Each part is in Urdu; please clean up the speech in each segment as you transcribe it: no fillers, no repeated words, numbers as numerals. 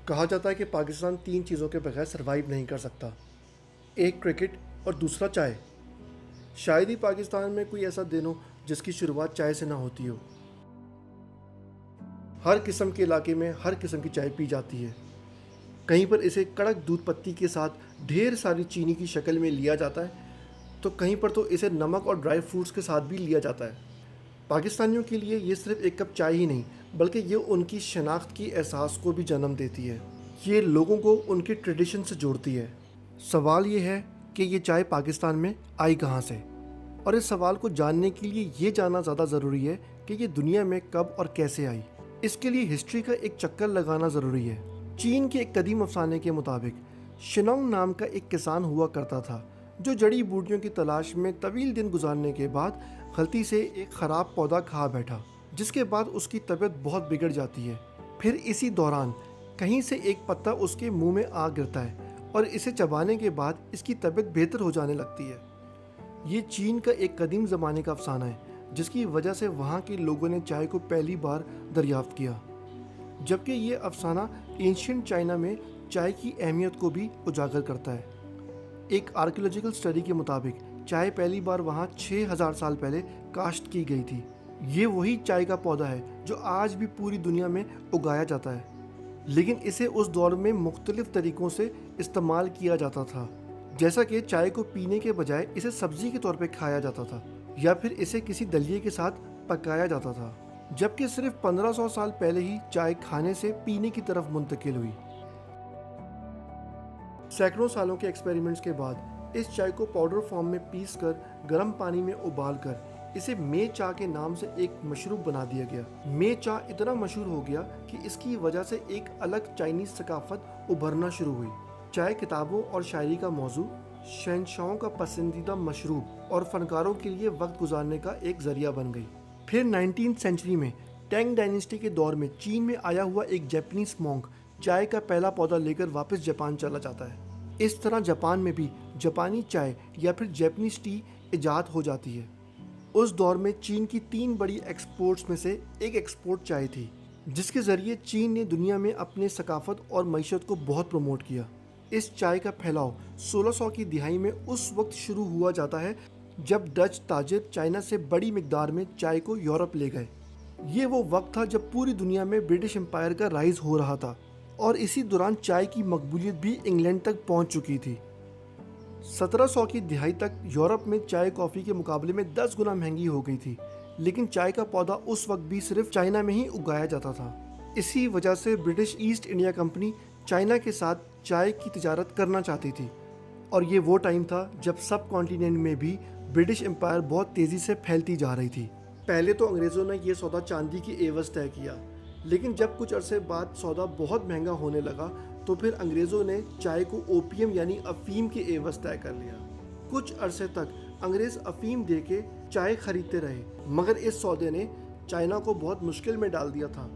کہا جاتا ہے کہ پاکستان 3 چیزوں کے بغیر سروائیو نہیں کر سکتا، ایک کرکٹ اور دوسرا چائے۔ شاید ہی پاکستان میں کوئی ایسا دن ہو جس کی شروعات چائے سے نہ ہوتی ہو۔ ہر قسم کے علاقے میں ہر قسم کی چائے پی جاتی ہے۔ کہیں پر اسے کڑک دودھ پتی کے ساتھ ڈھیر ساری چینی کی شکل میں لیا جاتا ہے، تو کہیں پر تو اسے نمک اور ڈرائی فروٹس کے ساتھ بھی لیا جاتا ہے۔ پاکستانیوں کے لیے یہ صرف ایک کپ چائے ہی نہیں بلکہ یہ ان کی شناخت کی احساس کو بھی جنم دیتی ہے۔ یہ لوگوں کو ان کی ٹریڈیشن سے جوڑتی ہے۔ سوال یہ ہے کہ یہ چائے پاکستان میں آئی کہاں سے؟ اور اس سوال کو جاننے کے لیے یہ جاننا زیادہ ضروری ہے کہ یہ دنیا میں کب اور کیسے آئی۔ اس کے لیے ہسٹری کا ایک چکر لگانا ضروری ہے۔ چین کے ایک قدیم افسانے کے مطابق شنونگ نام کا ایک کسان ہوا کرتا تھا جو جڑی بوٹیوں کی تلاش میں طویل دن گزارنے کے بعد غلطی سے ایک خراب پودا کھا بیٹھا، جس کے بعد اس کی طبیعت بہت بگڑ جاتی ہے۔ پھر اسی دوران کہیں سے ایک پتا اس کے منہ میں آ گرتا ہے اور اسے چبانے کے بعد اس کی طبیعت بہتر ہو جانے لگتی ہے۔ یہ چین کا ایک قدیم زمانے کا افسانہ ہے جس کی وجہ سے وہاں کے لوگوں نے چائے کو پہلی بار دریافت کیا، جبکہ یہ افسانہ اینشینٹ چائنا میں چائے کی اہمیت کو بھی اجاگر کرتا ہے۔ ایک آرکیولوجیکل اسٹڈی کے مطابق چائے پہلی بار وہاں 6000 سال پہلے کاشت کی گئی تھی۔ یہ وہی چائے کا پودا ہے جو آج بھی پوری دنیا میں اگایا جاتا ہے، لیکن اسے اس دور میں مختلف طریقوں سے استعمال کیا جاتا تھا، جیسا کہ چائے کو پینے کے بجائے اسے سبزی کے طور پہ کھایا جاتا تھا یا پھر اسے کسی دلیے کے ساتھ پکایا جاتا تھا، جبکہ صرف 1500 سال پہلے ہی چائے کھانے سے پینے کی طرف منتقل ہوئی۔ سینکڑوں سالوں کے ایکسپیریمنٹس کے بعد اس چائے کو پاؤڈر فارم میں پیس کر گرم پانی میں ابال کر اسے مے چا کے نام سے ایک مشروب بنا دیا گیا۔ مے چا اتنا مشہور ہو گیا کہ اس کی وجہ سے ایک الگ چائنیز ثقافت ابھرنا شروع ہوئی۔ چائے کتابوں اور شاعری کا موضوع، شہنشاہوں کا پسندیدہ مشروب اور فنکاروں کے لیے وقت گزارنے کا ایک ذریعہ بن گئی۔ پھر 19 سینچری میں ٹینگ ڈائنیسٹی کے دور میں چین میں آیا ہوا ایک جاپنیز مونک چائے کا پہلا پودا لے کر واپس جاپان چلا جاتا ہے۔ اس طرح جاپان میں بھی جاپانی چائے یا پھر جاپنیز ٹی ایجاد ہو جاتی ہے۔ اس دور میں چین کی 3 بڑی ایکسپورٹس میں سے ایک ایکسپورٹ چائے تھی، جس کے ذریعے چین نے دنیا میں اپنے ثقافت اور معیشت کو بہت پروموٹ کیا۔ اس چائے کا پھیلاؤ 1600 کی دہائی میں اس وقت شروع ہوا جاتا ہے جب ڈچ تاجر چائنا سے بڑی مقدار میں چائے کو یورپ لے گئے۔ یہ وہ وقت تھا جب پوری دنیا میں برٹش امپائر کا رائز ہو رہا تھا اور اسی دوران چائے کی مقبولیت بھی انگلینڈ تک پہنچ چکی تھی۔ 1700 کی دہائی تک یورپ میں چائے کافی کے مقابلے میں 10 گنا مہنگی ہو گئی تھی، لیکن چائے کا پودا اس وقت بھی صرف چائنا میں ہی اگایا جاتا تھا۔ اسی وجہ سے British East India company China کے ساتھ چائے کی تجارت کرنا چاہتی تھی، اور یہ وہ ٹائم تھا جب سب کانٹیننٹ میں بھی برٹش امپائر بہت تیزی سے پھیلتی جا رہی تھی۔ پہلے تو انگریزوں نے یہ سودا چاندی کی ایوز طے کیا، لیکن جب کچھ عرصے بعد سودا بہت مہنگا ہونے لگا تو پھر انگریزوں نے چائے کو اوپیم یعنی افیم کی ایوز طے کر لیا۔ کچھ عرصے تک انگریز افیم دے کے چائے خریدتے رہے، مگر اس سودے نے چائنا کو بہت مشکل میں ڈال دیا تھا۔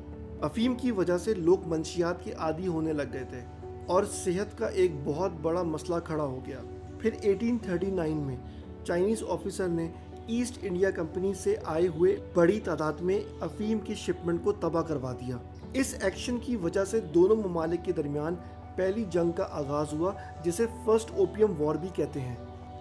افیم کی وجہ سے لوگ منشیات کے عادی ہونے لگ گئے تھے اور صحت کا ایک بہت بڑا مسئلہ کھڑا ہو گیا۔ پھر 1839 میں چائنیز آفیسر نے ایسٹ انڈیا کمپنی سے آئے ہوئے بڑی تعداد میں افیم کی شپمنٹ کو تباہ کروا دیا۔ اس ایکشن کی وجہ سے دونوں ممالک کے درمیان پہلی جنگ کا آغاز ہوا، جسے فرسٹ اوپیم وار بھی کہتے ہیں۔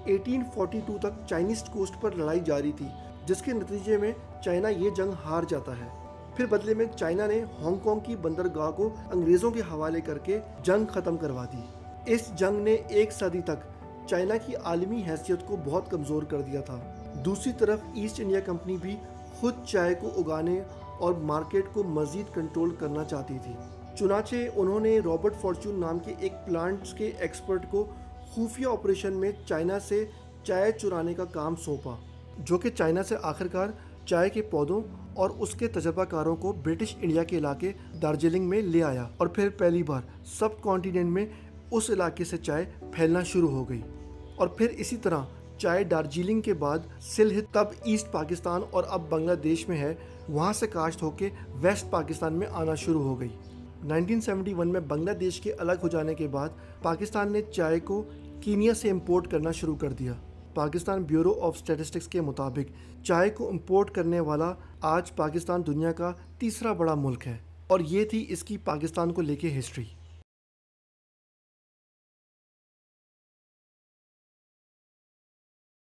1842 تک چائنیز کوسٹ پر لڑائی جاری تھی، جس کے نتیجے میں چائنا یہ جنگ ہار جاتا ہے۔ پھر بدلے میں چائنا نے ہانگ کانگ کی بندرگاہ کو انگریزوں کے حوالے کر کے جنگ ختم کروا دی۔ اس جنگ نے 1 صدی تک چائنا کی عالمی حیثیت کو بہت کمزور کر دیا تھا۔ دوسری طرف ایسٹ انڈیا کمپنی بھی خود چائے کو اگانے اور مارکیٹ کو مزید کنٹرول کرنا چاہتی تھی۔ چنانچہ انہوں نے رابرٹ فارچون نام کے ایک پلانٹس کے ایکسپرٹ کو خفیہ آپریشن میں چائنا سے چائے چرانے کا کام سونپا، جو کہ چائنا سے آخرکار چائے کے پودوں اور اس کے تجربہ کاروں کو برٹش انڈیا کے علاقے دارجلنگ میں لے آیا، اور پھر پہلی بار سب کانٹیننٹ میں اس علاقے سے چائے پھیلنا شروع ہو گئی۔ اور پھر اسی طرح چائے دارجلنگ کے بعد سلہٹ، تب ایسٹ پاکستان اور اب بنگلہ دیش میں ہے، وہاں سے کاشت ہو کے ویسٹ پاکستان میں آنا شروع ہو گئی۔ 1971 میں بنگلہ دیش کے الگ ہو جانے کے بعد پاکستان نے چائے کو کینیا سے امپورٹ کرنا شروع کر دیا۔ پاکستان بیورو آف اسٹیٹسٹکس کے مطابق چائے کو امپورٹ کرنے والا آج پاکستان دنیا کا 3را بڑا ملک ہے، اور یہ تھی اس کی پاکستان کو لے کے ہسٹری۔